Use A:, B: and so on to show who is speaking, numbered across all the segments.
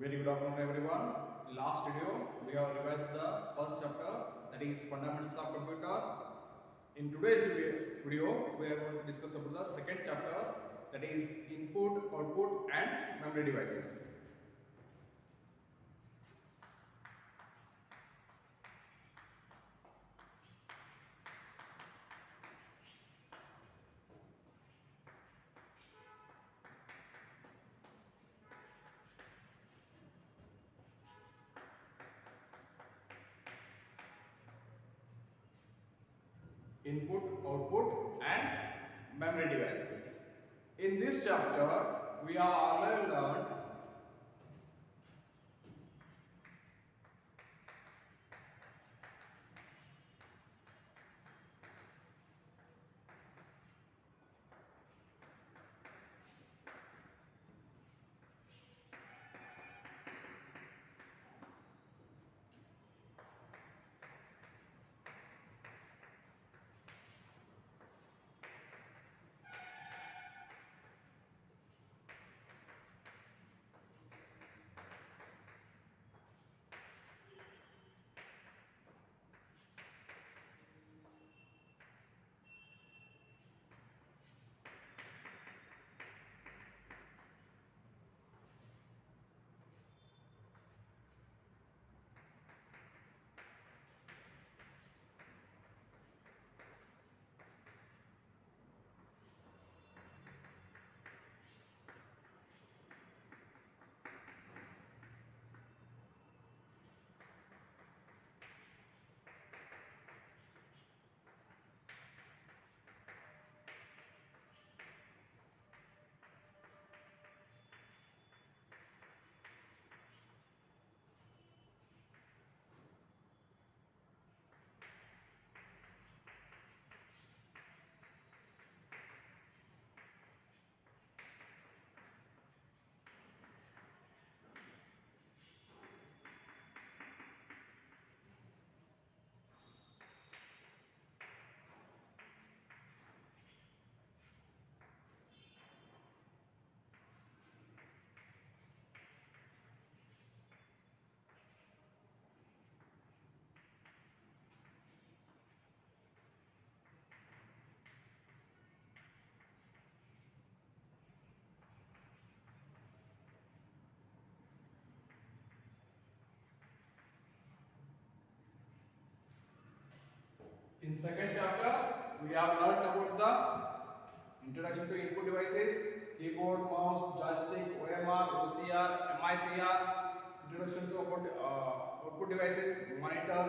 A: Very good afternoon, everyone. Last video we have revised the first chapter, that is fundamentals of computer. In today's video we are going to discuss about the second chapter, that is input, output and memory devices. Input, output and memory devices. In this chapter we have already learned in second chapter we have learned about the introduction to input devices, keyboard, mouse, joystick, OMR, OCR, MICR, introduction to about output devices, monitor,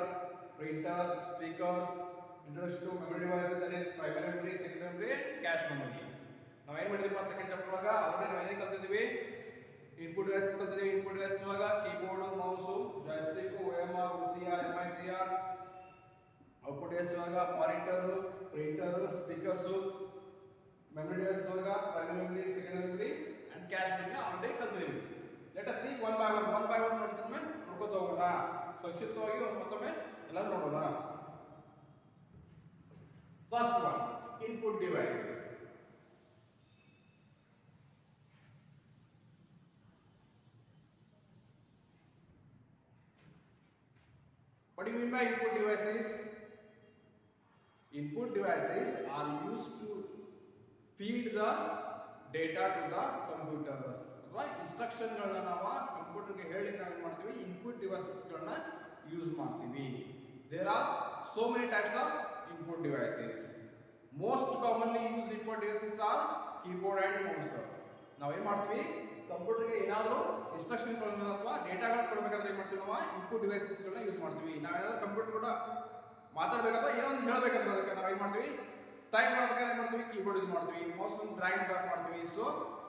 A: printer, speakers, introduction to memory devices, that is primary memory, secondary memory and cache memory. ನಾವು ಏನು ಮಾಡಿದ್ವಿ second chapter ಒಳಗ already ನಾವು ಏನೇನು ಕಲ್ತಿದ್ವಿ, input devices ಕಲ್ತಿದ್ವಿ. Input devices ಒಳಗ keyboard, mouse, joystick, OMR, OCR, MICR, output device ಒಳಗ monitor, printer, speakers, memory device ಒಳಗ primary memory, secondary memory and cache memory already ಕಲ್ತಿದ್ದೀವಿ. Let us see one by one ನೋಡ್ತಿದ್ವಿ, ನೋಡ್ಕೊತ ಹೋಗೋಣ. ಸಂಕ್ಷಿಪ್ತವಾಗಿ ಮತ್ತೊಮ್ಮೆ ಎಲ್ಲ ನೋಡೋಣ. First one, input devices. What do you mean by input devices? Input devices are used to feed the data to the computers. ಅಥವಾ instruction ಗಳನ್ನ ನಾವು ಕಂಪ್ಯೂಟರ್ ಗೆ ಹೇಳಲಿಕ್ಕೆ ನಾವು ಏನು ಮಾಡ್ತೀವಿ, ಇನ್ಪುಟ್ ಡಿವೈಸಸ್ ಗಳನ್ನ ಯೂಸ್ ಮಾಡ್ತೀವಿ. There are so many types of input devices. Most commonly used input devices are keyboard and mouse. ನಾವು ಏನು ಮಾಡ್ತೀವಿ, ಕಂಪ್ಯೂಟರ್ ಗೆ ಏನಾದರೂ ಇನ್ಸ್ಟ್ರಕ್ಷನ್ ಗಳನ್ನ ಅಥವಾ ಡೇಟಾಗಳನ್ನ ಕೊಡಬೇಕಾದ್ರೆ ಏನು ಮಾಡ್ತೀವಿ, ನಾವು ಇನ್ಪುಟ್ ಡಿವೈಸಸ್ ಗಳನ್ನ ಯೂಸ್ ಮಾಡ್ತೀವಿ. ನಾವೇನಾದ್ರೂ ಕಂಪ್ಯೂಟರ್ ಕೂಡ ಮಾತಾಡಬೇಕಾದ್ರೆ ಏನೋ ಒಂದು ಹೇಳಬೇಕಾದ್ರೆ ಅದಕ್ಕೆ ನಾವು ಏನು ಮಾಡ್ತೀವಿ, ಟೈಪ್ ಮಾಡಬೇಕಾದ್ರೆ ಏನು ಮಾಡ್ತೀವಿ, ಕೀಬೋರ್ಡ್ ಯೂಸ್ ಮಾಡ್ತೀವಿ, ಮೌಸ್ ಡ್ರ್ಯಾಗ್ ಡ್ರಾಪ್ ಮಾಡ್ತೀವಿ. So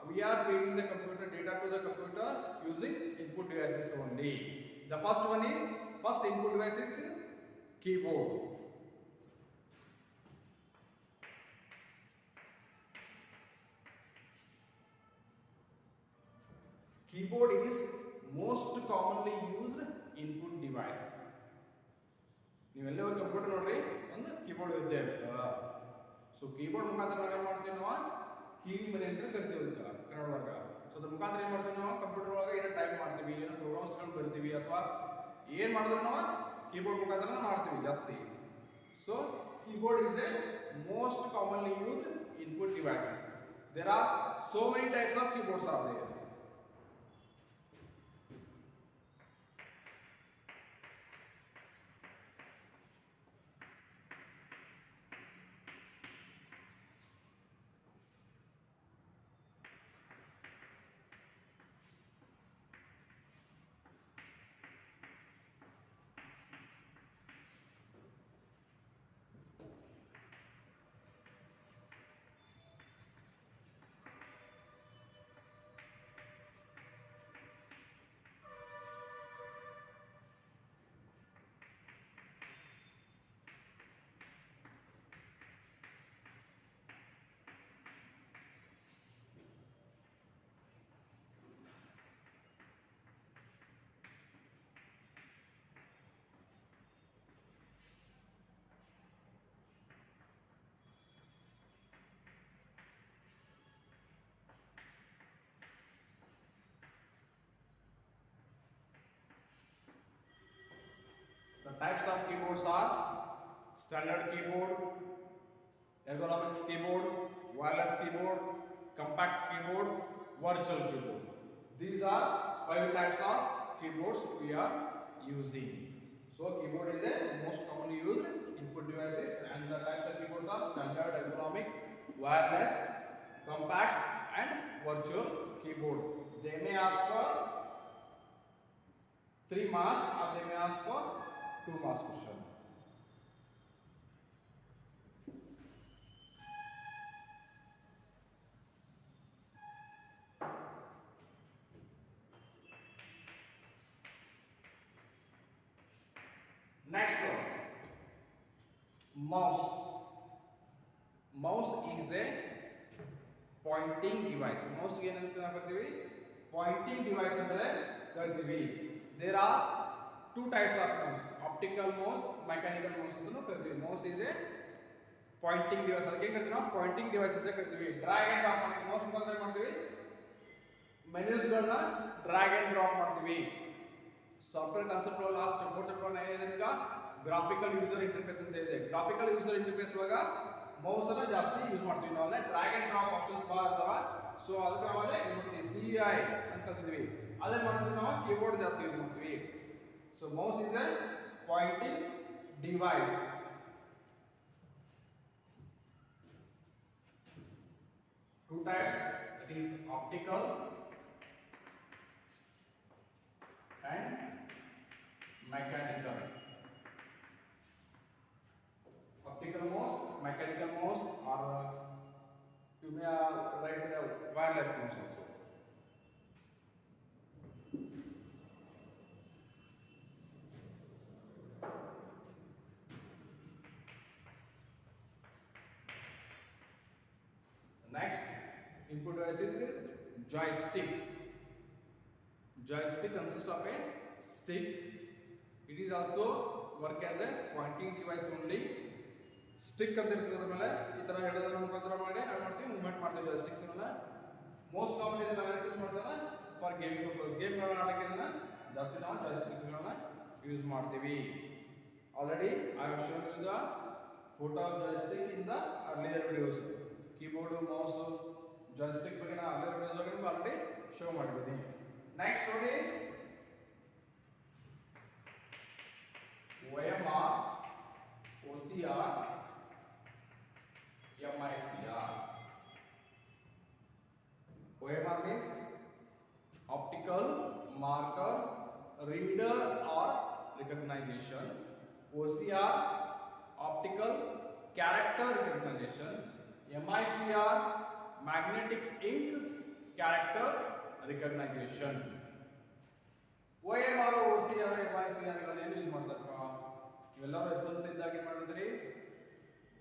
A: we are feeding the computer data to the computer using input devices only. The first one is, first input device is keyboard. Keyboard is most commonly used input device. ನೀವೆಲ್ಲ computer ನೋಡ್ರಿ, ಒಂದು keyboard ಇದ್ದೇ ಇರ್ತದೆ. So keyboard ಮುಖಾಂತರ ನಾವೇನು ಮಾಡ್ತೀವಿ, ನಾವು ಕೀಲಿ ಮನೆ ಅಂತ ಕರಿತೀವಿ ಕನ್ನಡ ಒಳಗ. ಸೊ ಅದ್ರ ಮುಖಾಂತರ ಏನು ಮಾಡ್ತೀವಿ ನಾವು ಕಂಪ್ಯೂಟರ್ ಒಳಗೆ ಏನೋ ಟೈಪ್ ಮಾಡ್ತೀವಿ, ಏನೋ ಪ್ರೋಗ್ರಾಮ್ಸ್ಗಳು ಬರ್ತೀವಿ, ಅಥವಾ ಏನು ಮಾಡಿದ್ರು ನಾವು ಕೀಬೋರ್ಡ್ ಮುಖಾಂತರ ಮಾಡ್ತೀವಿ ಜಾಸ್ತಿ. So keyboard is a most commonly used input devices. There are so many types of keyboards are there. The types of keyboards are standard keyboard, ergonomics keyboard, wireless keyboard, compact keyboard, virtual keyboard. These are 5 types of keyboards we are using. So keyboard is a most commonly used input devices, and the types of keyboards are standard, ergonomic, wireless, compact and virtual keyboard. They may ask for 3 marks or they may ask for 2 marks question. Next one, mouse. Mouse is a pointing device. Mouse ಗೆ ಏನಂತ ಕರಿತೀವಿ? Pointing device ಅಂತ ಕರಿತೀವಿ. There are 2 types of mouse, optical mouse, mechanical mouse ಅಂತ ಕರಿತೀವಿ. Mouse is a pointing device. ಅದಕ್ಕೆ ಏನು ಕರಿತೀವಿ ನಾವು? Pointing device ಅಂತ ಕರಿತೀವಿ. Drag and drop ಮಾಡಿ mouse ಮುಖಾಂತರ ಏನು ಮಾಡ್ತೀವಿ? ಮೆನ್ಯೂಸ್ ಗಳನ್ನ ಡ್ರ್ಯಾಗ್ ಅಂಡ್ ಡ್ರಾಪ್ ಮಾಡ್ತೀವಿ. ಸಾಫ್ಟ್ವೇರ್ ಕಾನ್ಸೆಪ್ಟ್ ಲಾಸ್ಟ್ 4 ಚಾಪ್ಟರ್ ಏನಿದೆ ಈಗ ಗ್ರಾಫಿಕಲ್ ಯೂಸರ್ ಇಂಟರ್ಫೇಸ್ ಅಂತ ಇದೆ. ಗ್ರಾಫಿಕಲ್ ಯೂಸರ್ ಇಂಟರ್ಫೇಸ್ ಒಳಗ ಮೌಸ್ ಅನ್ನ ಜಾಸ್ತಿ ಯೂಸ್ ಮಾಡ್ತೀವಿ ನಾವು. ಡ್ರ್ಯಾಗ್ ಅಂಡ್ ಡ್ರಾಪ್ ಆಪ್ಷನ್ಸ್ ಬಹಳ ಇರ್ತಾವ. ಸೊ ಅದಕ್ಕೆ ನಾವಲ್ಲೇ ಏನು ಮಾಡ್ತೀವಿ? CI ಅಂತ ಕಲ್ತಿದ್ವಿ. ಅದನ್ನ ಮಾಡಿದ್ರೆ ನಾವು ಕೀಬೋರ್ಡ್ ಜಾಸ್ತಿ ಯೂಸ್ ಮಾಡ್ತೀವಿ. So mouse is a pointing device. Two types, it is optical and mechanical. Optical mouse, mechanical mouse, or you may write wireless mouse also. Next input device is joystick. Joystick consists of a stick. It is also work as a pointing device only. Stick ಅಂತ ಇರ್ತದೆ. ಅದರ ಮೇಲೆ ಈ ತರ ಹಿಡಿದ ಮುಖಾಂತರ ಮಾಡಿ ನಾವು ಮಾಡ್ತೀವಿ ಮೂವ್ಮೆಂಟ್ ಮಾಡ್ತೀವಿ ಜಾಯ್ಸ್ಟಿಕ್ಸ್ ಅನ್ನ. ಮೋಸ್ಟ್ ಕಾಮನ್ ಇದನ್ನ ನಾವು ಯೂಸ್ ಮಾಡ್ತಾರೆ ಫಾರ್ ಗೇಮಿಂಗ್ ಪರ್ಪಸ್. ಗೇಮ್ ಗಳನ್ನ ಆಡಕ್ಕೆ ಇದನ್ನ ಜಾಸ್ತಿ ನಾವು ಜಾಯ್ಸ್ಟಿಕ್ಸ್ ಗಳನ್ನ ಯೂಸ್ ಮಾಡ್ತೀವಿ. Already I have shown you the photo of joystick in the earlier videos. Keyboard mouse joystick ಬಗ್ಗೆ ನಾನು ಅರ್ಲಿಯರ್ ವಿಡಿಯೋಸ್ ಒಳಗೆ ನಿಮಗೆ ಆಲ್ರೆಡಿ ಶೋ ಮಾಡಿದ್ದೀನಿ. Next one is OMR, OCR, MICR. OMR means optical marker reader or recognition. OCR optical character recognition. MICR magnetic ink character recognition. OMR, OCR, MICR ಗಳನ್ನ use ಮಾಡ್ತಾರಪ್ಪ? ಇವೆಲ್ಲರೂ SLC ಇದ್ದಾಗ ಏನು ಮಾಡಿದ್ರಿ?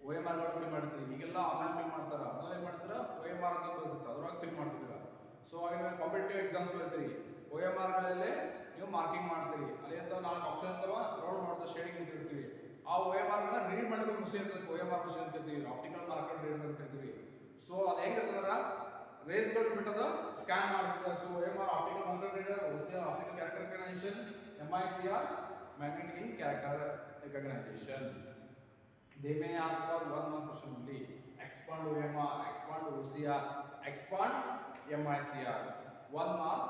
A: OMR ಗಳು fill ಮಾಡ್ತೀರಿ. ಈಗೆಲ್ಲ online fill ಮಾಡ್ತಾರ. ಮೊದಲು ಏನು ಮಾಡ್ತಾರ? OMR ಅಂತ ಬರುತ್ತೆ, ಅದ್ರೊಳಗೆ ಫಿಲ್ ಮಾಡ್ತಿದ್ದೀರ. ಸೊ ಆಗ ನೀವು ಕಾಂಪಿಟೇಟಿವ್ ಎಕ್ಸಾಮ್ಸ್ ಬರ್ತೀರಿ. OMR ಗಳಲ್ಲೇ ನೀವು ಮಾರ್ಕಿಂಗ್ ಮಾಡ್ತೀರಿ. ಅಲ್ಲಿ ಅಂತ 4 ಆಪ್ಷನ್ ಇರ್ತಾವ, ರೌಂಡ್ ಮಾಡ್ತಾ ಶೇಡಿಂಗ್ ಅಂತ ಇರ್ತೀವಿ. ಆ OMR ಗಳನ್ನ ರೀಡ್ ಮಾಡೋಕೆ ಮಷೀನ್ ಇರ್ತದೆ, OMR ಮಷೀನ್ ಅಂತ ಕರಿತೀವಿ. ಆಪ್ಟಿಕಲ್ ಮಾರ್ಕರ್ ರೀಡರ್ ಅಂತ ಕರಿತೀವಿ. ಸೊ ಅದು ಹೆಂಗಿರ್ತದ? ರೇಸ್ ಗಳು ಬಿಟ್ಟದ ಸ್ಕ್ಯಾನ್ ಮಾಡುತ್ತೆ. So OMR optical monitor reader, OCR optical character recognition, MICR magnetic ink character recognition. They may ask for one more question only. Expand OMR, expand OCR, expand MICR. One mark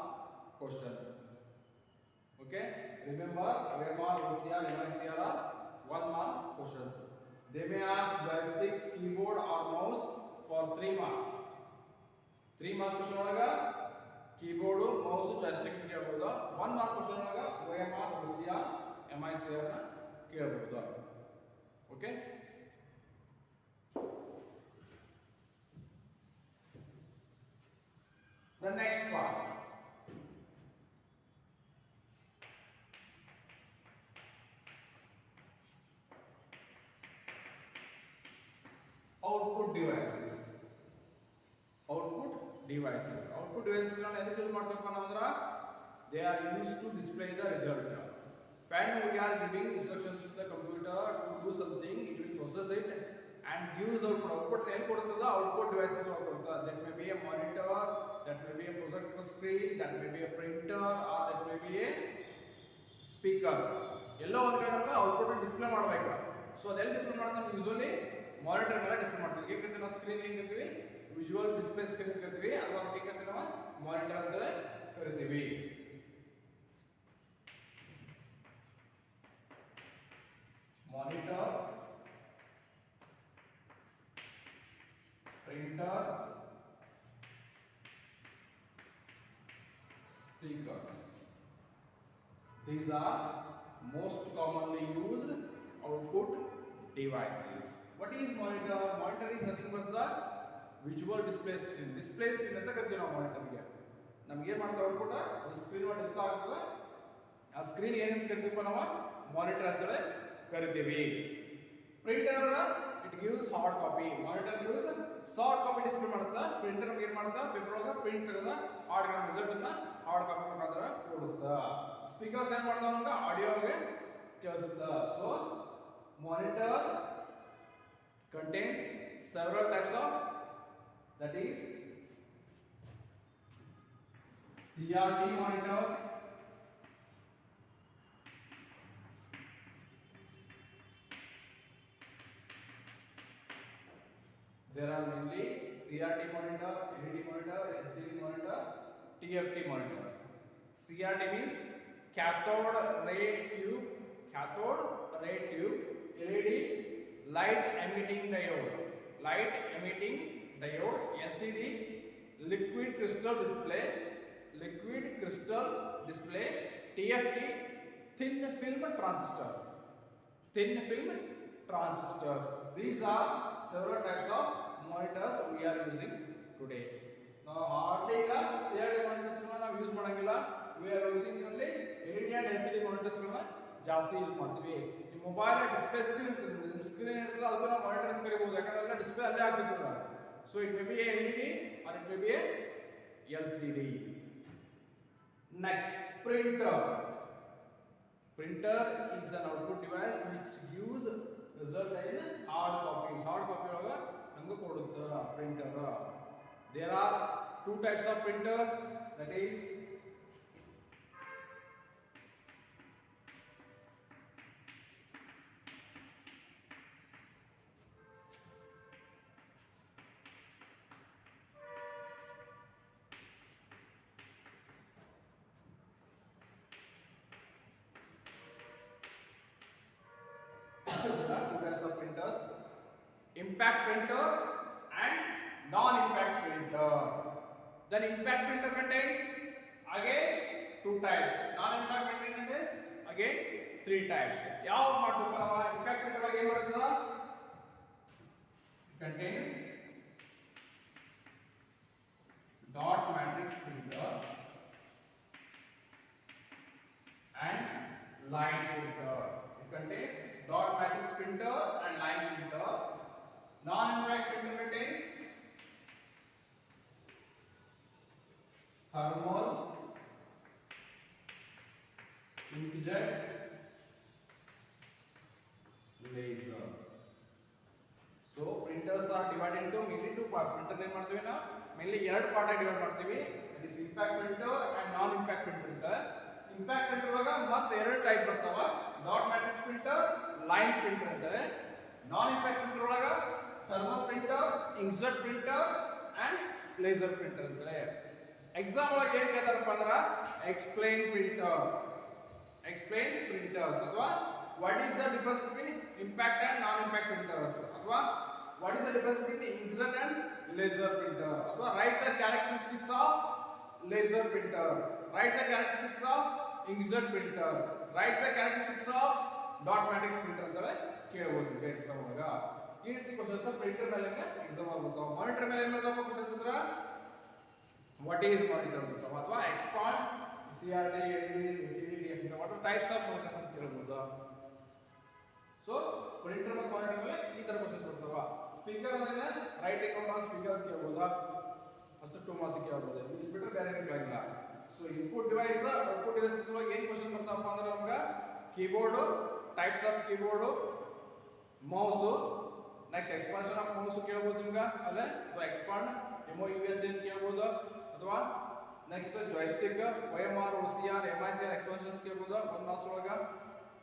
A: questions. Okay, remember OMR, OCR, MICR are one mark questions. They may ask joystick, keyboard or mouse for 3 marks. 3 marks question olaga keyboard, mouse, joystick ಕೇಳಬಹುದು. 1 mark question olaga OMR, OCR, MICR na ಕೇಳಬಹುದು. Okay, the next part, output devices. Output devices ಗಳನ್ನ ಎದಕ್ಕೆ use ಮಾಡ್ತೀವಪ್ಪ ಅಂದ್ರೆ they are used to display the result. When we are giving instructions to the computer to do something, it will process it and gives output. Output ಏನು ಕೊಡುತ್ತದೆ? Output devices ಕೊಡುತ್ತದೆ. That may be a monitor, that may be a projector screen, that may be a printer, or that may be a speaker. ಎಲ್ಲೋ ಒಂದು ಕಡೆ ನಮಗೆ output display ಮಾಡಬೇಕು. So ಅದೆಲ್ಲ display ಮಾಡೋದು ನಾವು ಯೂಶುವಲಿ ಮಾನಿಟರ್ ಮೇಲೆ ಡಿಸ್ಪ್ಲೇ ಮಾಡ್ತೀವಿ. ಏನು ಕರಿತೀವಿ ನಾವು? ಸ್ಕ್ರೀನ್ ಏನು ಕರಿತೀವಿ? ವಿಜುವಲ್ ಡಿಸ್ಪ್ಲೇ ಸ್ಕ್ರೀನ್ ಕರಿತೀವಿ, ಅಥವಾ ಅದಕ್ಕೆ ಕರಿತೀವಿ ನಾವು ಮಾನಿಟರ್ ಅಂತ ಕರಿತೀವಿ. Monitor, printer, speakers. These are most commonly used output devices. What is monitor? Monitor is nothing but the visual display screen. Display screen ಅಂತ ಕರಿತೀವಿ ನಾವು ಮಾನಿಟರ್ ಗೆ. ನಮಗೆ ಏನು ಮಾಡ್ತಾ ಔಟ್ಪುಟ್ ಅದು ಸ್ಕ್ರೀನ್ ಒಳಗೆ ಡಿಸ್ಪ್ಲೇ ಆಗ್ತದೆ. ಆ ಸ್ಕ್ರೀನ್ ಏನಂತ ಕರಿತೀವಿ ನಾವು? ಮಾನಿಟರ್ ಅಂತ ಕರಿತೀವಿ. Printer it gives hard copy. Monitor gives soft copy display ಮಾಡುತ್ತಾ. ಪ್ರಿಂಟರ್ ನಮಗೆ ಏನು ಮಾಡುತ್ತಾ? ಪೇಪರ್ ಒಳಗೆ ಪ್ರಿಂಟ್ ತೆಗೆದ ಹಾರ್ಡ್ ರಿಸಲ್ಟ್ ಅನ್ನ ಹಾರ್ಡ್ ಕಾಪಿ ಮುಖಾಂತರ ಕೊಡುತ್ತಾ. ಸ್ಪೀಕರ್ಸ್ ಏನು ಮಾಡ್ತಾವ ನಮಗೆ? ಆಡಿಯೋಗೆ ಕೇಳಿಸುತ್ತಾ. So monitor contains several types of, that is CRT monitor, there are mainly CRT monitor, LED monitor, LCD monitor, TFT monitors. CRT means cathode ray tube, LED light emitting diode, LCD liquid crystal display, TFT thin film transistors. These are several types of monitors we are using today. Now hardly CRT monitors ನಾವು use ಮಾಡಂಗಿಲ್ಲ. We are using only LED and LCD monitors ಗಳನ್ನ ಜಾಸ್ತಿ use ಮಾಡ್ತೀವಿ. ಈ mobile display screen ಇರ್ತದೆ, screen ಇರ್ತದೆ, ಅದನ್ನ ನಾವು ಮಾನಿಟರ್ ಅಂತ ಕರಿಬಹುದು. ಯಾಕಂದ್ರೆ ಎಲ್ಲ ಡಿಸ್ಪ್ಲೇ ಅಲ್ಲೇ ಆಗ್ತಿರ್ತದೆ. So it may be a LED or it may be a LCD. Next, printer. Printer is an output device which gives result in hard copies. Hard copy ಒಳಗೆ ನಮಗೆ ಕೊಡುತ್ತೆ printer. There are two types of printers, that is impact printer and non-impact printer. Then impact printer contains again two types. Non-impact printer contains again three types. ಯಾವ ಮಾಡ್ತೀವಿ ನಾವು? impact printer ಒಳಗೆ ಏನು ಬರ್ತದ? Contains dot matrix printer and line printer. It contains dot matrix printer and line printer. Non-impact printer contains thermal, inkjet, laser. So printers are divided into mainly two parts. Printer ಏನು ಮಾಡ್ತೀವಿ ನಾವು? Mainly ಎರಡು part ಆಗಿ divide ಮಾಡ್ತೀವಿ. It is impact printer and non impact printer ಅಂತ. Impact printer ಒಳಗ ಮತ್ತೆ ಎರಡು ಟೈಪ್ ಬರ್ತಾವ, dot matrix printer, line printer ಅಂತ. ನಾನ್ ಇಂಪ್ಯಾಕ್ಟ್ ಪ್ರಿಂಟರ್ ಒಳಗ thermal printer, inkjet printer and laser printer ಅಂತ. ಎಕ್ಸಾಮ್ ಒಳಗೆ ಏನ್ ಕೇಳ್ತಾರಪ್ಪ ಅಂದ್ರ ಎಕ್ಸ್ಪ್ಲೈನ್ ಪ್ರಿಂಟರ್ಸ್ ಅಥವಾ what is the difference between impact and non impact printers ಅಥವಾ what is the difference between inkjet and laser printer ಅಥವಾ write the characteristics of laser printer, write the characteristics of inkjet printer, write the characteristics of dot matrix printer ಅಂತ ಕೇಳಬಹುದು exam ಒಳಗ. ಈ ರೀತಿ questions printer ಮೇಲೆ exam ಅಲ್ಲಿ ಬರ್ತಾವ. Monitor ಮೇಲೆ ಏನು ಬರ್ತಾವ ಕ್ವೆಶ್ಚನ್ಸ್ ಅಂದ್ರೆ what is monitor ಬರ್ತಾವ ಅಥವಾ expand CRT CDTF ಅಂತ what are types of monitors ಅಂತ ಕೇಳಬಹುದು. ಸೊ ಪ್ರಿಂಟರ್ ಮತ್ತು ಮಾನಿಟರ್ ಮೇಲೆ ಈ ತರ ಕ್ವೆಶ್ಚನ್ಸ್ ಬರ್ತಾವ. ಸ್ಪೀಕರ್ ಅಂದ್ರೆ ರೈಟ್ ಅಕೌಂಟ್ ಆನ್ ಸ್ಪೀಕರ್ ಕೇಳಬಹುದಾ, ಅಷ್ಟು 2 ಮಾರ್ಕ್ಸ್ ಕೇಳಬಹುದು. ಇದು ಬಿಟ್ಟರೆ ಬೇರೆ ಏನು ಕೇಳಂಗಿಲ್ಲ. So input device output devices ಒಳಗೆ ಏನು ಕ್ವೆಶ್ಚನ್ ಬರ್ತಾವಪ್ಪ ಅಂದ್ರೆ ನಮಗೆ keyboard, types of keyboard, mouse, next expansion of mouse ಕೇಳಬಹುದು ನಿಮ್ಗೆ ಅಲ್ಲೇ, ಅಥವಾ ಎಕ್ಸ್ಪಾಂಡ್ MOUS ಏನು ಕೇಳಬಹುದು, ಅಥವಾ next joystick OMR OCR MICR expansions ಕೇಳಬಹುದು 1 ಮಾರ್ಕ್ಸ್ ಒಳಗೆ.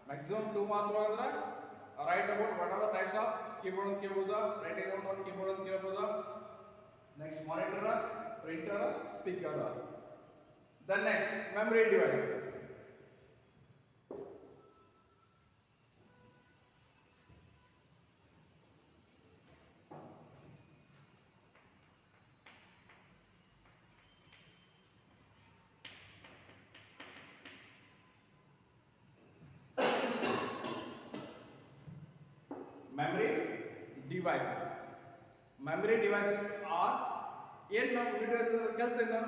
A: ಮ್ಯಾಕ್ಸಿಮಮ್ 2 ಮಾರ್ಕ್ಸ್ ಒಳಗೆ write about what are the types of keyboard ಅಂತ ಕೇಳಬಹುದು, write around on keyboard ಅಂತ ಕೇಳಬಹುದು. Next monitor, printer, speaker. then next memory devices. memory devices are ಏನು memory devices ಕೆಲಸ ಏನು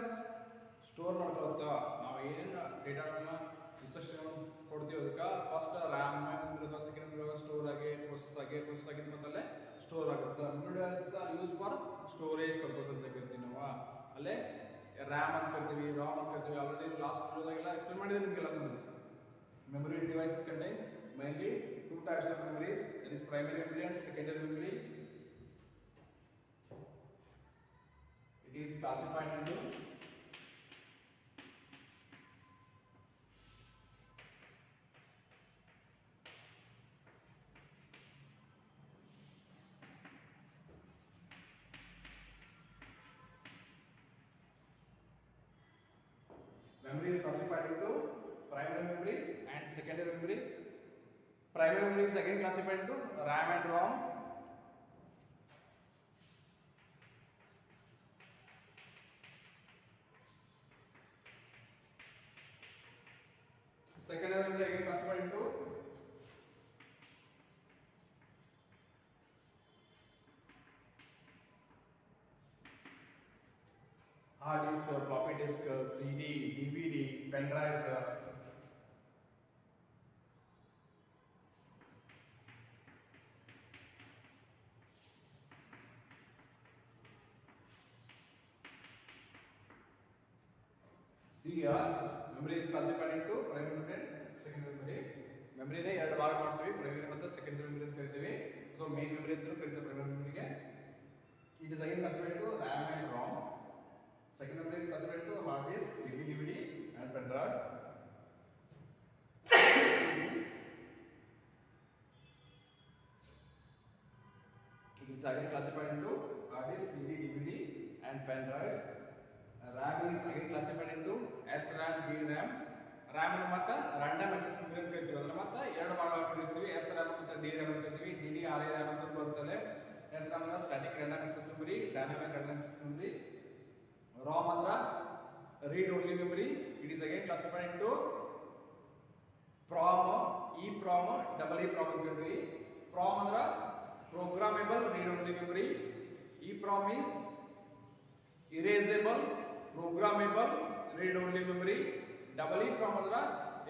A: ಸ್ಟೋರ್ ಮಾಡ್ಕೊಳ್ತಾ ನಾವು ಏನೇನು ಡೇಟಾಗಳನ್ನ ಇನ್ಸ್ಟ್ರಕ್ಷನ್ ಕೊಡ್ತೀವಿ ಅದಕ್ಕೆ ಫಸ್ಟ್ RAM ಮೆಮೊರಿ ಅಥವಾ ಸೆಕೆಂಡ್ ಮೆಮೊರಿ ಸ್ಟೋರ್ ಆಗಿ ಪ್ರೋಸೆಸ್ ಆಗಿದ ಮತ್ತೆ ಸ್ಟೋರ್ ಆಗುತ್ತೆ. memory devices are used for storage purpose ಅಂತ ಕರಿತೀವಿ ನಾವು. ಅಲ್ಲೇ RAM ಅಂತ ಕರಿತೀವಿ, ROM ಅಂತ ಕರಿತೀವಿ. ಆಲ್ರೆಡಿ ಲಾಸ್ಟ್ ವಿಡಿಯೋದಾಗೆಲ್ಲ ಎಕ್ಸ್ಪ್ಲೇನ್ ಮಾಡಿದೆ ನಿಮಗೆಲ್ಲ. memory devices contains mainly 2 types of memories, that is primary memory and secondary memory. It is classified into memory is classified into primary memory and secondary memory. Primary memory is again classified into RAM and ROM. Secondary memory again classified into hard disk, floppy disk, CD, DVD, pen drives. Here memory is classified into primary memory and secondary memory. memory ನೇ ಎರಡು ಭಾಗ ಮಾಡ್ತೀವಿ, primary ಮತ್ತು secondary memory ಅಂತ ಕರಿತೀವಿ. ಅಥವಾ main memory ಅಂತ ಕರಿತೀವಿ primary memory ಗೆ. It is again classified into RAM and ROM. Secondary memory is classified into hard disk, CD, DVD and pen drive. It is again classified into hard disk, CD, DVD and pen drives. RAM is again classified into SRAM, DRAM. RAM ಮತ್ತು random access memory ಅಂತ ಕರಿತೀವಿ. ಅದನ್ನ ಮತ್ತೆ ಎರಡು ಭಾಗವಾಗಿ ವಿಂಗಡಿಸ್ತೀವಿ. SRAM ಮತ್ತು DRAM ಅಂತ ಕರಿತೀವಿ. DDRAM ಅಂತ ಬರ್ತದೆ. SRAM ಅಂದ್ರೆ static random access memory, dynamic random access memory. ROM ಅಂದ್ರೆ read only memory. It is again classified into PROM, EEPROM, EEPROM ಅಂತ ಕರಿತೀವಿ. PROM ಅಂದ್ರೆ programmable read only memory. EEPROM is erasable programmable read only memory. EEPROM ಅಂದ್ರೆ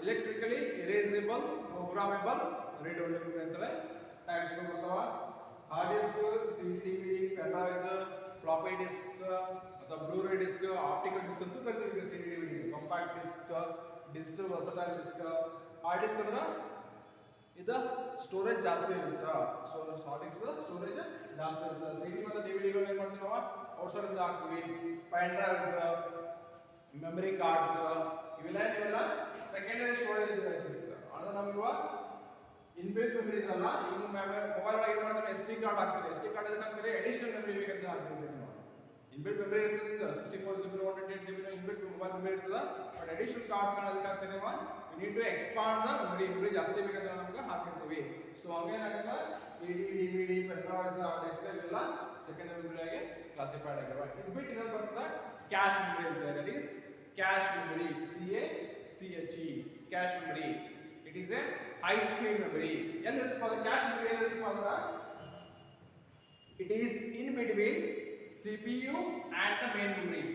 A: electrically erasable programmable read only memory ಅಂತಲೇ types ಬರ್ತಾವ. Hard disk, CD, DVD, pen drives, floppy disk ಅಥವಾ blu-ray disk, optical disk ಅಂತ ಕರಿತೀವಿ. CD, DVD, compact disk, digital versatile disk. Hard disk ಅಂದ್ರೆ ಇದು storage ಜಾಸ್ತಿ ಇರುತ್ತೆ. ಸೊ ಹಾರ್ಡ್ ಡಿಸ್ಕ್ ಸ್ಟೋರೇಜ್ ಜಾಸ್ತಿ ಇರುತ್ತೆ. CD ಮತ್ತು DVD ಗಳು ಏನು ಮಾಡ್ತೀವಿ ನಾವು ಔಟ್ಸೈಡ್ ಇಂದ ಹಾಕ್ತೀವಿ ಪೆನ್ ಡ್ರೈವ್ಸ್ ಮೆಮರಿ ಕಾರ್ಡ್ಸ್ ಇವೆಲ್ಲ ಸೆಕೆಂಡರಿ ಸ್ಟೋರೇಜ್ ಡಿವೈಸಸ್ ಅಂದ್ರೆ ನಮಗೆ ಇನ್ಬಿಲ್ಟ್ ಮೆಮರಿ ಇದಲ್ಲ ಇನ್ನು ಮೊಬೈಲ್ ಒಳಗೆ ಏನು ಮಾಡ್ತಾರೆ ಎಸ್ ಡಿ ಕಾರ್ಡ್ ಹಾಕ್ತಾರೆ ಎಸ್ ಡಿ ಕಾರ್ಡ್ ಅದಕ್ಕೆ ಹಾಕ್ತಾರೆ ಅಡಿಷನಲ್ ಮೆಮರಿ ಬೇಕಂತ ಹಾಕ್ತೀವಿ ನೀವು ಇನ್ಬಿಲ್ಟ್ ಮೆಮರಿ ಇರ್ತದೆ 64 GB 128 GB inbuilt mobile memory ಇರ್ತದೆ ಬಟ್ ಅಡಿಷನಲ್ ಕಾರ್ಡ್ಸ್ ಗಳನ್ನ ಅದಕ್ಕೆ ಹಾಕ್ತಾರೆ ನೀವು we need to expand the memory ಜಾಸ್ತಿ ಬೇಕಂತ ನಮಗೆ ಹಾಕಿರ್ತೀವಿ ಸೊ ಹಂಗೇನಾಗುತ್ತೆ CD DVD pen drives disk ಎಲ್ಲ ಸೆಕೆಂಡರಿ ಮೆಮರಿ ಆಗಿ ಕ್ಲಾಸಿಫೈಡ್ ಆಗಿವೆ ಇನ್ಬಿಲ್ಟ್ ಇನ್ನೊಂದು ಬರ್ತದೆ ಕ್ಯಾಶ್ ಮೆಮರಿ ಅಂತ that is cache memory CACHE cache memory it is a high speed memory ಎಲ್ಲಿರುತ್ತೆ ಅದು ಕ್ಯಾಶ್ ಮೆಮರಿ ಎಲ್ಲಿರುತ್ತೆ ಅಂದ್ರೆ it is in between CPU and the main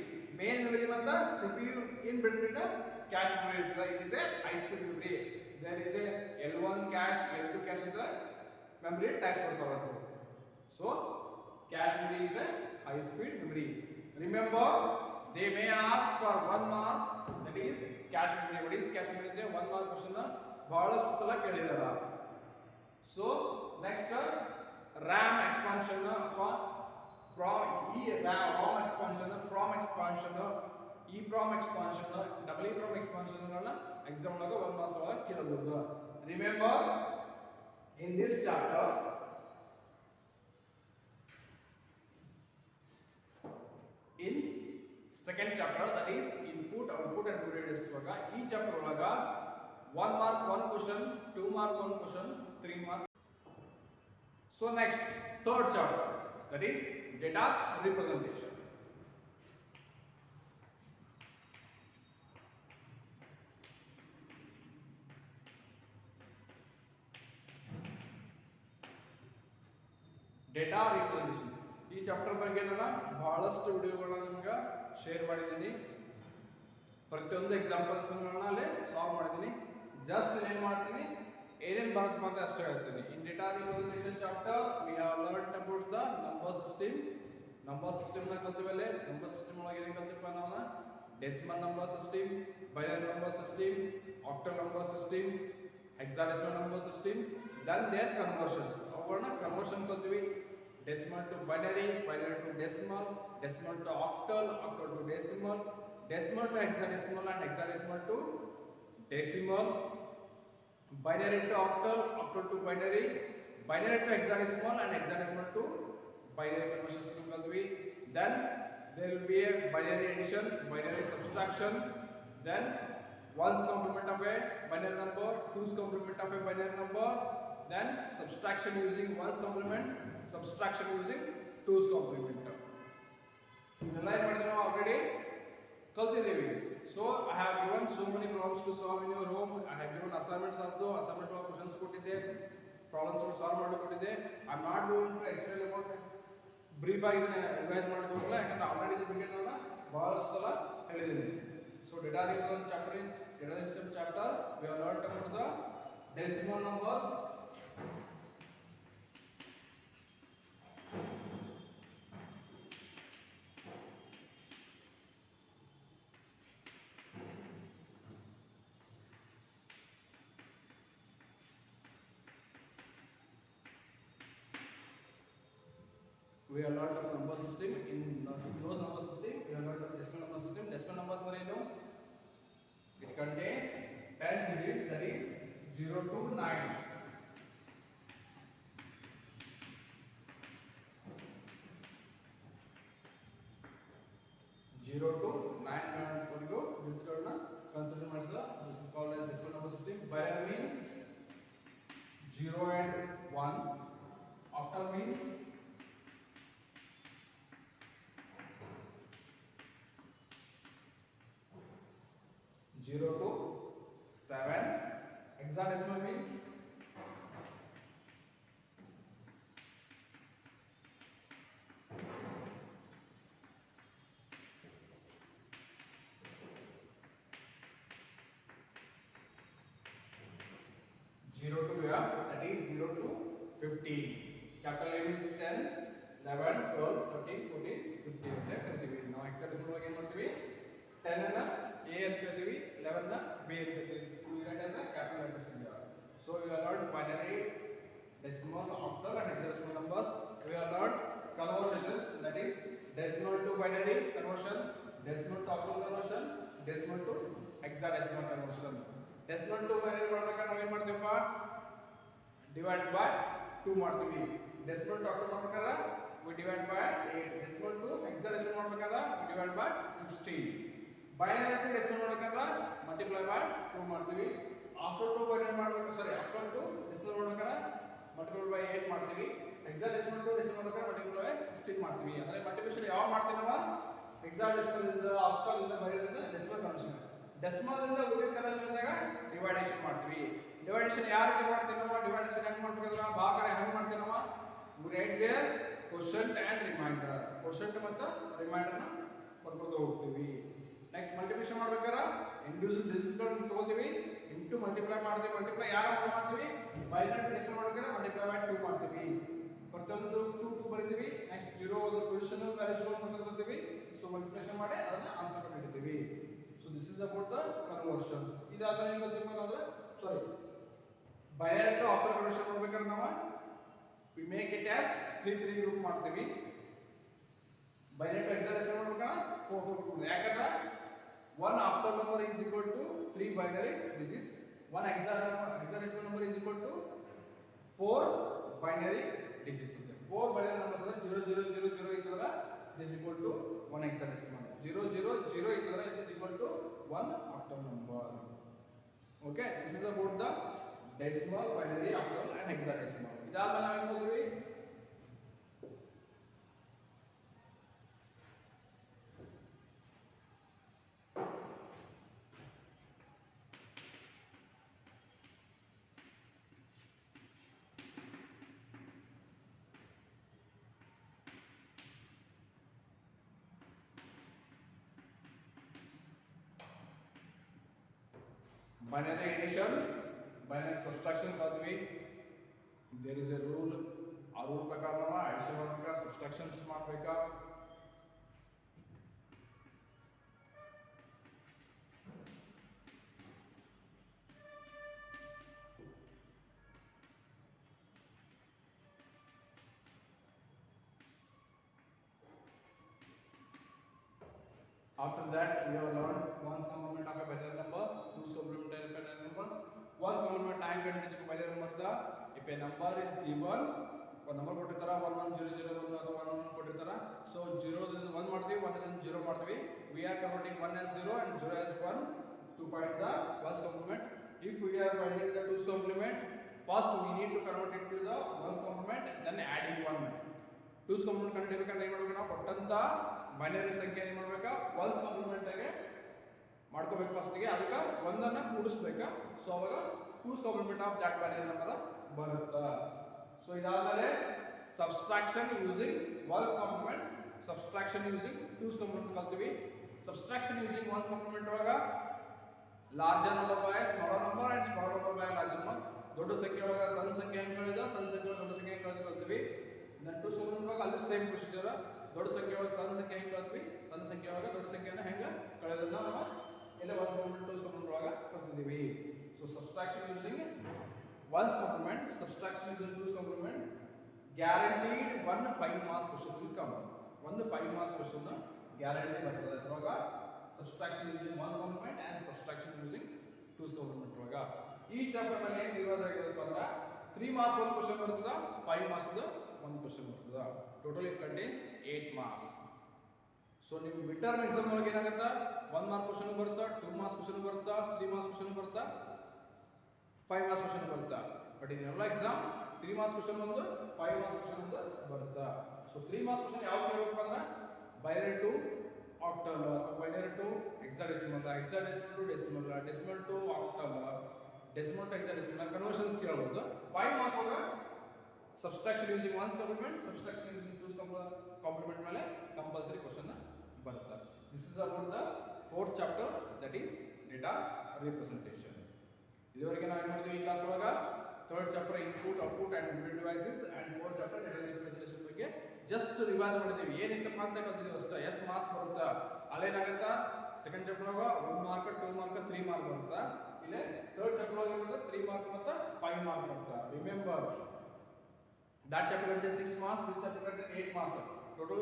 A: memory ಮತ್ತು CPU in between the cache memory ಇರ್ತದೆ it is a high speed memory there is a L1 cache L2 cache ಅಂತ memory types ಬರ್ತಾವೆ ಅದು so cache memory is a high speed memory remember they may ask for one mark that is cache memory what is cache memory ಇದೆ one mark question ಬಹಳಷ್ಟು ಸಲ ಕೇಳಿದಾರ so next RAM expansion ಅಥವಾ ROM expansion PROM expansion EPROM expansion EEPROM expansion ಗಳನ್ನ exam ಒಳಗೆ ಒಂದು marks ಒಳಗೆ ಕೇಳಬಹುದು remember in this chapter in second chapter that is input output and memory ಇವಾಗ ಈ ಚಾಪ್ಟರ್ ಒಳಗ 1 mark 1 question 2 mark 1 question 3 mark so next third chapter that is data representation data representation ಈ chapter ಬಗ್ಗೆ ನಾನು ಬಹಳಷ್ಟು ವಿಡಿಯೋಗಳನ್ನ ನಿಮಗೆ ಶೇರ್ ಮಾಡಿದ್ದೀನಿ ಪ್ರತಿಯೊಂದು ಎಕ್ಸಾಂಪಲ್ಸ್ ಅಲ್ಲಿ ಸಾಲ್ವ್ ಮಾಡಿದ್ದೀನಿ ಜಸ್ಟ್ ಏನು ಮಾಡ್ತೀನಿ ಏನೇನು ಬರುತ್ತೆ ಅಂತ ಅಷ್ಟೇ ಹೇಳ್ತೀನಿ in data representation chapter we have learned about the number system ನ ಕಲ್ತಿವಲ್ಲೇ ನಂಬರ್ ಸಿಸ್ಟಮ್ ಒಳಗೆ ಏನು ಕಲ್ತಿಪ್ಪ ನಾವು decimal number system binary number system octal number system hexadecimal number system then there conversions ಅವುಗಳನ್ನ ಕನ್ವರ್ಷನ್ ಕಲ್ತೀವಿ decimal to binary to decimal to octal to decimal to hexadecimal and hexadecimal to decimal binary to octal to binary to hexadecimal and hexadecimal to binary conversion system kaltvi then there will be a binary addition binary subtraction then ones complement of a binary number twos complement of a binary number then subtraction using ones complement subtraction using twos complement ಇದೆಲ್ಲ ಏನು ಮಾಡಿದ್ವಿ ನಾವು already ಕಲ್ತಿದ್ದೀವಿ so I have given so many problems to solve in your home I have given assignments also assignment ಒಳಗೆ questions ಕೊಟ್ಟಿದ್ದೆ problems solve ಮಾಡಿ ಕೊಟ್ಟಿದ್ದೆ I am not going to explain about brief ಆಗಿ ಇದನ್ನ ರಿವೈಸ್ ಮಾಡ್ಕೋಲ್ಲ ಯಾಕಂದ್ರೆ already ಇದ್ರ ಬಗ್ಗೆ ನಾನು ಬಹಳಷ್ಟು ಸಲ ಹೇಳಿದ್ದೀನಿ so data representation chapter in data system chapter we have learned about the decimal numbers we have learned the number system in those number system we have learned the decimal numbers are you know it contains 10 digits that is 0 to 9 0 to 9 ವರೆಗೂ this ಗಳನ್ನ consider ಮಾಡಿದ this is called as decimal number system binary means 0 and 1 octal means 0 to 7 hexadecimal means 0 to F that is 0 to 15 capital A means 10 11 12 13 14 15 ಅಂತ ಕರಿತೀವಿ ನಾವು hexadecimal ಒಳಗೆ ಏನು ಮಾಡ್ತೀವಿ 10 ಅನ್ನ A ಅಂತ ಕರಿತೀವಿ 11 ನ B ಅಂತ ಕರಿತೀವಿ we write as a capital letters here so we have learned binary decimal octal and hexadecimal numbers we have learned conversions that is decimal decimal to octal conversion, decimal to hexadecimal conversion. Decimal to binary ಮಾಡ್ಬೇಕಾದ್ರೆ ನಾವು ಏನು ಮಾಡ್ತೀವಪ್ಪ, divide by 2 ಮಾಡ್ತೀವಿ. decimal to octal ಮಾಡ್ಬೇಕಾದ್ರೆ we divide by 8. decimal to hexadecimal ಮಾಡ್ಬೇಕಾದ್ರೆ we divide by 16. binary to decimal ಮಾಡ್ಬೇಕಾದ್ರೆ multiply by 2 ಮಾಡ್ತೀವಿ. octal to binary ಮಾಡಬೇಕು, octal to decimal ಮಾಡ್ಬೇಕಾದ್ರೆ multiply by 8 ಮಾಡ್ತೀವಿ. hexadecimal to decimal ಮಾಡ್ಬೇಕಾದ್ರೆ multiply by 16 ಮಾಡ್ತೀವಿ. ಅಂದ್ರೆ ಮಲ್ಟಿಪ್ಲಿಕೇಶನ್ ಯಾವ ಮಾಡ್ತೀವಿ ನಾವು, hexadecimal ಇಂದ octal ಇಂದ binary ಇಂದ decimal ಕನ್ವರ್ಷನ್, decimal ಇಂದ ಉಳಿದ ಕನ್ವರ್ಷನ್ ಇಂದ ಡಿವೈಡೇಷನ್ ಮಾಡ್ತೀವಿ. ಡಿವೈಡೇಷನ್ ಯಾರಿಗೆ ಮಾಡ್ತೀವಿ ನಾವು, ಡಿವೈಡೇಷನ್ ಹೆಂಗ್ ಮಾಡ್ತೀವಿ, ಭಾಗಾಕಾರ ಹೆಂಗ್ ಮಾಡ್ತೀವಿ ನಾವು, we write there quotient and remainder. quotient ಮತ್ತು ರಿಮೈಂಡರ್ ನ ಬರ್ಕೊಂಡು ಹೋಗ್ತೀವಿ. ನೆಕ್ಸ್ಟ್ ಮಲ್ಟಿಪ್ಲಿಕೇಶನ್ ಮಾಡ್ಬೇಕಾದ್ರೆ ಇಂಡಿವಿಜುವಲ್ ಡಿಜಿಟ್ಸ್ ಗಳನ್ನು ತಗೋತೀವಿ, ಇಂಟು ಮಲ್ಟಿಪ್ಲೈ ಮಾಡ್ತೀವಿ. ಮಲ್ಟಿಪ್ಲೈ ಯಾರು ಮಾಡ್ತೀವಿ, ಬೈನರಿ ಟು ಡೆಸಿಮಲ್ ಮಾಡ್ಬೇಕಾದ್ರೆ ಮಲ್ಟಿಪ್ಲೈ ಬೈ 2 ಮಾಡ್ತೀವಿ. ಪ್ರತಿಯೊಂದು 2 ಬರೀತೀವಿ. ನೆಕ್ಸ್ಟ್ 0 ಒಂದು ಪೊಸಿಷನ್ ವ್ಯಾಲ್ಯೂಸ್ಗಳನ್ನು ತಗೋತೀವಿ. ಸೊ ಮಲ್ಟಿಪ್ಲಿಕೇಶನ್ ಮಾಡಿ ಅದನ್ನ ಆನ್ಸರ್ ಕಂಡುಹಿಡಿತೀವಿ. So this is about the conversions. ಇದಾದ್ಮೇಲೆ ಏನು ಗೊತ್ತಿರಬೇಕಾದ್ರೆ ಬೈನರಿ ಟು ಆಕ್ಟಲ್ ಕನ್ವರ್ಷನ್ ಮಾಡ್ಬೇಕಾದ್ರೆ ನಾವು we make it as 3 group ಮಾಡ್ತೀವಿ. ಬೈನರಿ ಟು ಹೆಕ್ಸಾಡೆಸಿಮಲ್ ಮಾಡ್ಬೇಕಾದ್ರೆ 4 ಗ್ರೂಪ್. ಯಾಕಂದ್ರೆ 1 octal number is equal to 3 binary digits, 1 hexadecimal number is equal to 4 binary digits. 4 binary numbers are 0000 ಇತ್ತಂದ್ರೆ it is equal to 1 hexadecimal. 000 ಇತ್ತಂದ್ರೆ it is equal to 1 octal number. Okay, this is about the decimal, binary, octal and hexadecimal. ಇದಾದ್ಮೇಲೆ ನಾವು ಏನು ಮಾಡ್ತೀವಿ, binary addition, binary subtraction ಮಾಡ್ತೀವಿ. there is a rule, ಆ rule ಪ್ರಕಾರ ನಾವು ಅಡಿಷನ್ ಮಾಡಬೇಕಾ ಸಬ್ಟ್ರಾಕ್ಷನ್ಸ್ ಮಾಡಬೇಕಾ. After that we have learned ones complement of a binary number, twos complement of a binary number, ones complement time ಕಂಡುಹಿಡಿಯಬೇಕು binary number the. if a number is given, ಒಂದು number ಕೊಟ್ಟಿರ್ತಾರ 11001 ಅಥವಾ 11 ಕೊಟ್ಟಿರ್ತಾರ. So 0 ದಿಂದ 1 ಮಾಡ್ತೀವಿ, 1 ದಿಂದ 0 ಮಾಡ್ತೀವಿ. we are converting 1 as 0 and 0 as 1 to find the ones complement. if we are finding the twos complement, first we need to convert it to the ones complement, then adding 1. twos complement ಕಂಡುಹಿಡಿಯಬೇಕಂದ್ರೆ ಏನು ಮಾಡಬೇಕು, ನಾವು ಕೊಟ್ಟಂತ binary ಸಂಖ್ಯೆ ಏನು ಮಾಡಬೇಕಾ, ones complement ಆಗಿ ಮಾಡ್ಕೋಬೇಕು. ಫಸ್ಟ್ಗೆ ಅದಕ್ಕೆ ಒಂದನ್ನ ಕೂಡಿಸ್ಬೇಕಾ. ಸೊ ಅವಾಗ twos complement of that binary number ಬರುತ್ತಾ. ಸೊ ಇದಾದ್ಮೇಲೆ subtraction using ones complement, subtraction using twos complement ಕಲ್ತೀವಿ. ಸಬ್ಟ್ರಾಕ್ಷನ್ ಯೂಸಿಂಗ್ ones complement ಒಳಗ larger number by smaller number and smaller number by larger number. ದೊಡ್ಡ ಸಂಖ್ಯೆ ಒಳಗ ಸಣ್ಣ ಸಂಖ್ಯೆ ಹೆಂಗೆ ಕಳೆದ, ಸಣ್ಣ ಸಂಖ್ಯೆ ಒಳಗ ದೊಡ್ಡ ಸಂಖ್ಯೆ ಹೆಂಗೆ ಕಳೆದ ಕಲ್ತೀವಿ. ದೆನ್ twos complement ಒಳಗ ಅಲ್ಲಿ ಸೇಮ್ ಪ್ರೊಸೀಜರ್, ದೊಡ್ಡ ಸಂಖ್ಯೆ ಒಳಗ ಸಣ್ಣ ಸಂಖ್ಯೆ ಹೆಂಗೆ ಕಲ್ತೀವಿ, ಸಣ್ಣ ಸಂಖ್ಯೆ ಒಳಗ ದೊಡ್ಡ ಸಂಖ್ಯೆಯನ್ನು ಹೆಂಗೆ ಕಳೆದನ್ನ ನಾವು ಎಲ್ಲ ones complement twos complement ಒಳಗ ಕಲ್ತಿದ್ದೀವಿ. So subtraction using ones complement, subtraction using twos complement, guaranteed one 5 marks question will come. one 5 marks question guarantee ಬರ್ತದೆ ಅವಾಗ subtraction using ones complement and subtraction using twos complement ಒಳಗ. ಈ chapter ನಲ್ಲಿ ಏನು revise ಆಗಿರೋದಪ್ಪ ಅಂದ್ರೆ 3 marks ಒಂದು question ಬರ್ತದ, 5 marks ಒಂದು ಕ್ವೆಶ್ಚನ್ ಬರ್ತದ. Total it contains 8 marks. So ನೀವು ಮಿಡ್ ಟರ್ಮ್ ಎಕ್ಸಾಮ್ ಒಳಗೆ ಏನಾಗುತ್ತೆ, 1 mark ಕ್ವೆಶ್ಚನ್ ಬರುತ್ತಾ, 2 marks ಕ್ವೆಶ್ಚನ್ ಬರುತ್ತಾ, 3 marks ಕ್ವೆಶ್ಚನ್ ಬರುತ್ತಾ, 5 marks ಕ್ವೆಶ್ಚನ್ ಬರುತ್ತಾ. ಬಟ್ ಇನ್ ಎಲ್ಲ ಎಕ್ಸಾಮ್ 3 marks ಕ್ವೆಶ್ಚನ್ ಒಂದು, 5 marks ಕ್ವೆಶ್ಚನ್ ಒಂದು ಬರುತ್ತಾ. ಸೊ 3 marks ಕ್ವೆಶ್ಚನ್ ಯಾವಾಗ ಕೇಳಬೇಕು ಅಂದ್ರೆ binary to octal, binary to hexadecimal, hexadecimal to decimal, decimal to octal, decimal to hexadecimal conversions ಕೇಳಬಹುದು. 5 marks ಒಳಗೆ subtraction using ones complement, subtraction using twos complement ಮೇಲೆ compulsory question ಬರುತ್ತೆ. This is about the 4th chapter, that is data representation. ಇದುವರೆಗೆ ನಾವು ಏನು ಮಾಡಿದ್ವಿ ಈ class ಒಳಗ 3rd chapter input, output and build devices and 4th chapter data representation ಬಗ್ಗೆ just revise ಮಾಡಿದ್ದೀವಿ. ಏನಿತ್ತಪ್ಪ ಅಂತ ಕಲ್ತಿದ್ದೀವಿ ಅಷ್ಟೇ. ಎಷ್ಟು ಮಾರ್ಕ್ಸ್ ಬರುತ್ತಾ, ಅಲ್ಲೇನಾಗುತ್ತಾ ಸೆಕೆಂಡ್ ಚಾಪ್ಟರ್ ಒಳಗ 1 mark, 2 mark, 3 mark ಬರುತ್ತಾ. ಇಲ್ಲೇ 3rd ಚಾಪ್ಟರ್ ಒಳಗೆ ಇರುತ್ತೆ 3 mark ಮತ್ತು 5 mark ಬರುತ್ತಾ. Remember that chapter contains 6 marks, this chapter contains 8 marks. Total